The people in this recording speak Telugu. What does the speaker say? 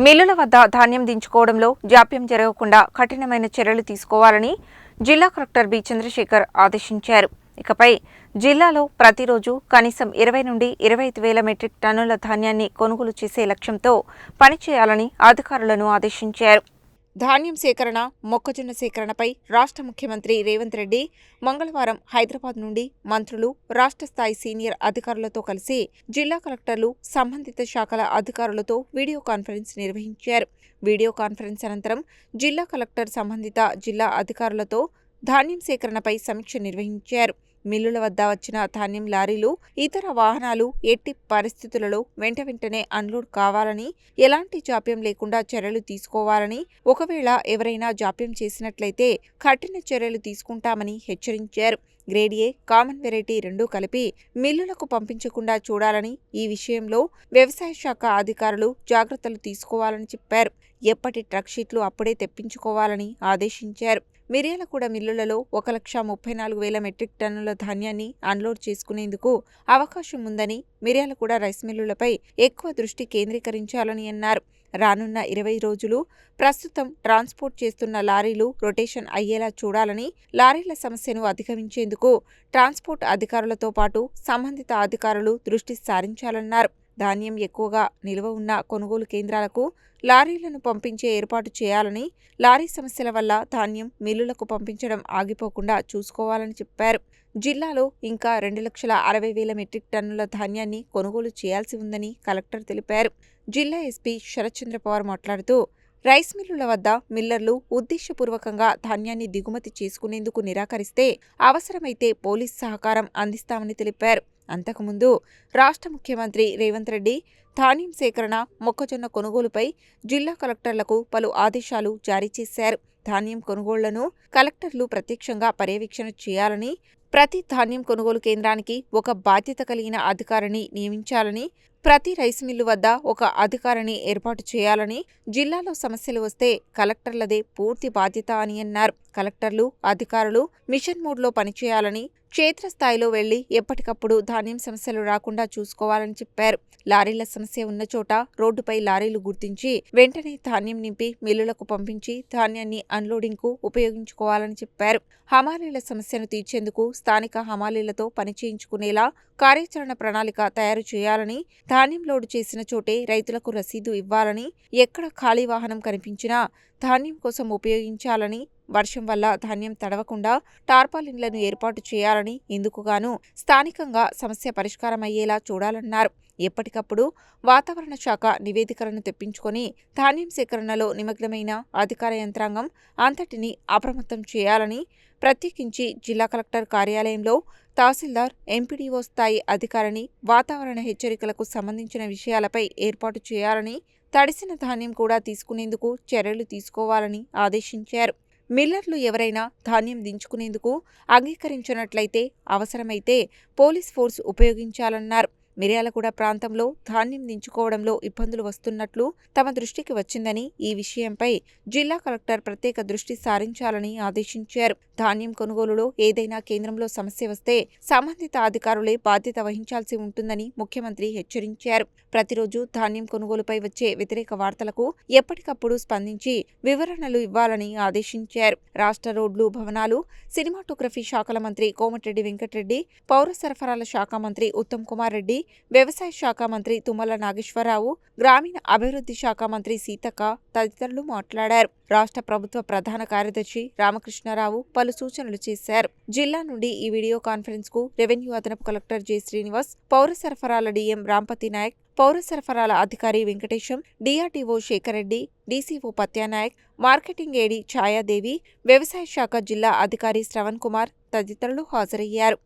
మిల్లుల వద్ద ధాన్యం దించుకోవడంలో జాప్యం జరగకుండా కఠినమైన చర్యలు తీసుకోవాలని జిల్లా కలెక్టర్ బి చంద్రశేఖర్ ఆదేశించారు. ఇకపై జిల్లాలో ప్రతిరోజు కనీసం 20 నుండి 25 వేల మెట్రిక్ టన్నుల ధాన్యాన్ని కొనుగోలు చేసే లక్ష్యంతో పనిచేయాలని అధికారులను ఆదేశించారు. ధాన్యం సేకరణ, మొక్కజొన్న సేకరణపై రాష్ట్ర ముఖ్యమంత్రి రేవంత్ రెడ్డి మంగళవారం హైదరాబాద్ నుండి మంత్రులు, రాష్ట్ర స్థాయి సీనియర్ అధికారులతో కలిసి జిల్లా కలెక్టర్లు, సంబంధిత శాఖల అధికారులతో వీడియో కాన్ఫరెన్స్ నిర్వహించారు. వీడియో కాన్ఫరెన్స్ అనంతరం జిల్లా కలెక్టర్ సంబంధిత జిల్లా అధికారులతో ధాన్యం సేకరణపై సమీక్ష నిర్వహించారు. మిల్లుల వద్ద వచ్చిన ధాన్యం లారీలు, ఇతర వాహనాలు ఎట్టి పరిస్థితులలో వెంటనే అన్లోడ్ కావాలని, ఎలాంటి జాప్యం లేకుండా చర్యలు తీసుకోవాలని, ఒకవేళ ఎవరైనా జాప్యం చేసినట్లయితే కఠిన చర్యలు తీసుకుంటామని హెచ్చరించారు. గ్రేడ్ ఏ, కామన్ వెరైటీ రెండూ కలిపి మిల్లులకు పంపించకుండా చూడాలని, ఈ విషయంలో వ్యవసాయ శాఖ అధికారులు జాగ్రత్తలు తీసుకోవాలని చెప్పారు. ఎప్పటి ట్రక్ షీట్లు అప్పుడే తెప్పించుకోవాలని ఆదేశించారు. మిర్యాలగూడ మిల్లులలో 1,34,000 మెట్రిక్ టన్నుల ధాన్యాన్ని అన్లోడ్ చేసుకునేందుకు అవకాశం ఉందని, మిర్యాలగూడ రైస్ మిల్లులపై ఎక్కువ దృష్టి కేంద్రీకరించాలని అన్నారు. రానున్న 20 రోజులు ప్రస్తుతం ట్రాన్స్పోర్ట్ చేస్తున్న లారీలు రొటేషన్ అయ్యేలా చూడాలని, లారీల సమస్యను అధిగమించేందుకు ట్రాన్స్పోర్ట్ అధికారులతో పాటు సంబంధిత అధికారులు దృష్టి సారించాలన్నారు. ధాన్యం ఎక్కువగా నిల్వ ఉన్న కొనుగోలు కేంద్రాలకు లారీలను పంపించే ఏర్పాటు చేయాలని, లారీ సమస్యల వల్ల ధాన్యం మిల్లులకు పంపించడం ఆగిపోకుండా చూసుకోవాలని చెప్పారు. జిల్లాలో ఇంకా 2,60,000 మెట్రిక్ టన్నుల ధాన్యాన్ని కొనుగోలు చేయాల్సి ఉందని కలెక్టర్ తెలిపారు. జిల్లా ఎస్పీ శరత్చంద్ర పవార్ మాట్లాడుతూ, రైస్ మిల్లుల వద్ద మిల్లర్లు ఉద్దేశపూర్వకంగా ధాన్యాన్ని దిగుమతి చేసుకునేందుకు నిరాకరిస్తే అవసరమైతే పోలీస్ సహకారం అందిస్తామని తెలిపారు. అంతకుముందు రాష్ట్ర ముఖ్యమంత్రి రేవంత్ రెడ్డి ధాన్యం సేకరణ, మొక్కజొన్న కొనుగోలుపై జిల్లా కలెక్టర్లకు పలు ఆదేశాలు జారీ చేశారు. ధాన్యం కొనుగోళ్లను కలెక్టర్లు ప్రత్యక్షంగా పర్యవేక్షణ చేయాలని, ప్రతి ధాన్యం కొనుగోలు కేంద్రానికి ఒక బాధ్యత కలిగిన అధికారిని నియమించాలని, ప్రతి రైస్ మిల్లు వద్ద ఒక అధికారిని ఏర్పాటు చేయాలని, జిల్లాలో సమస్యలు వస్తే కలెక్టర్లదే పూర్తి బాధ్యత అని అన్నారు. కలెక్టర్లు, అధికారులు మిషన్ మోడ్లో పనిచేయాలని, క్షేత్రస్థాయిలో వెళ్లి ఎప్పటికప్పుడు ధాన్యం సమస్యలు రాకుండా చూసుకోవాలని చెప్పారు. లారీల సమస్య ఉన్న చోట రోడ్డుపై లారీలు గుర్తించి వెంటనే ధాన్యం నింపి మిల్లులకు పంపించి ధాన్యాన్ని అన్లోడింగ్కు ఉపయోగించుకోవాలని చెప్పారు. హమాలీల సమస్యను తీర్చేందుకు స్థానిక హమాలీలతో పనిచేయించుకునేలా కార్యాచరణ ప్రణాళిక తయారు చేయాలని, ధాన్యం లోడు చేసిన చోటే రైతులకు రసీదు ఇవ్వాలని, ఎక్కడ ఖాళీ వాహనం కనిపించినా ధాన్యం కోసం ఉపయోగించాలని, వర్షం వల్ల ధాన్యం తడవకుండా టార్పాలిన్లను ఏర్పాటు చేయాలని, ఇందుకుగాను స్థానికంగా సమస్య పరిష్కారమయ్యేలా చూడాలన్నారు. ఎప్పటికప్పుడు వాతావరణ శాఖ నివేదికలను తెప్పించుకొని ధాన్యం సేకరణలో నిమగ్నమైన అధికార యంత్రాంగం అంతటినీ అప్రమత్తం చేయాలని, ప్రత్యేకించి జిల్లా కలెక్టర్ కార్యాలయంలో తహసీల్దార్, ఎంపీడీఓ స్థాయి అధికారిని వాతావరణ హెచ్చరికలకు సంబంధించిన విషయాలపై ఏర్పాటు చేయాలని, తడిసిన ధాన్యం కూడా తీసుకునేందుకు చర్యలు తీసుకోవాలని ఆదేశించారు. మిల్లర్లు ఎవరైనా ధాన్యం దించుకునేందుకు అంగీకరించినట్లయితే అవసరమైతే పోలీస్ ఫోర్స్ ఉపయోగించాలన్నారు. మిర్యాలగూడ ప్రాంతంలో ధాన్యం దించుకోవడంలో ఇబ్బందులు వస్తున్నట్లు తమ దృష్టికి వచ్చిందని, ఈ విషయంపై జిల్లా కలెక్టర్ ప్రత్యేక దృష్టి సారించాలని ఆదేశించారు. ధాన్యం కొనుగోలులో ఏదైనా కేంద్రంలో సమస్య వస్తే సంబంధిత అధికారులే బాధ్యత వహించాల్సి ఉంటుందని ముఖ్యమంత్రి హెచ్చరించారు. ప్రతిరోజు ధాన్యం కొనుగోలుపై వచ్చే వ్యతిరేక వార్తలకు ఎప్పటికప్పుడు స్పందించి వివరణలు ఇవ్వాలని ఆదేశించారు. రాష్ట్ర రోడ్లు, భవనాలు, సినిమాటోగ్రఫీ శాఖల మంత్రి కోమటిరెడ్డి వెంకటరెడ్డి, పౌర సరఫరాల శాఖ మంత్రి ఉత్తమ్ కుమార్ రెడ్డి, వ్యవసాయ శాఖ మంత్రి తుమ్మల నాగేశ్వరరావు, గ్రామీణ అభివృద్ధి శాఖ మంత్రి సీతక్క తదితరులు మాట్లాడారు. రాష్ట్ర ప్రభుత్వ ప్రధాన కార్యదర్శి రామకృష్ణారావు పలు సూచనలు చేశారు. జిల్లా నుండి ఈ వీడియో కాన్ఫరెన్స్ కు రెవెన్యూ అదనపు కలెక్టర్ జె శ్రీనివాస్, పౌర సరఫరాల డిఎం రాంపతి నాయక్, పౌర సరఫరాల అధికారి Venkatesham, DRTO Shekar Reddy, DCO Patyanayak, marketing AD Chayadevi, వ్యవసాయ శాఖ జిల్లా అధికారి శ్రవణ్ కుమార్ తదితరులు హాజరయ్యారు.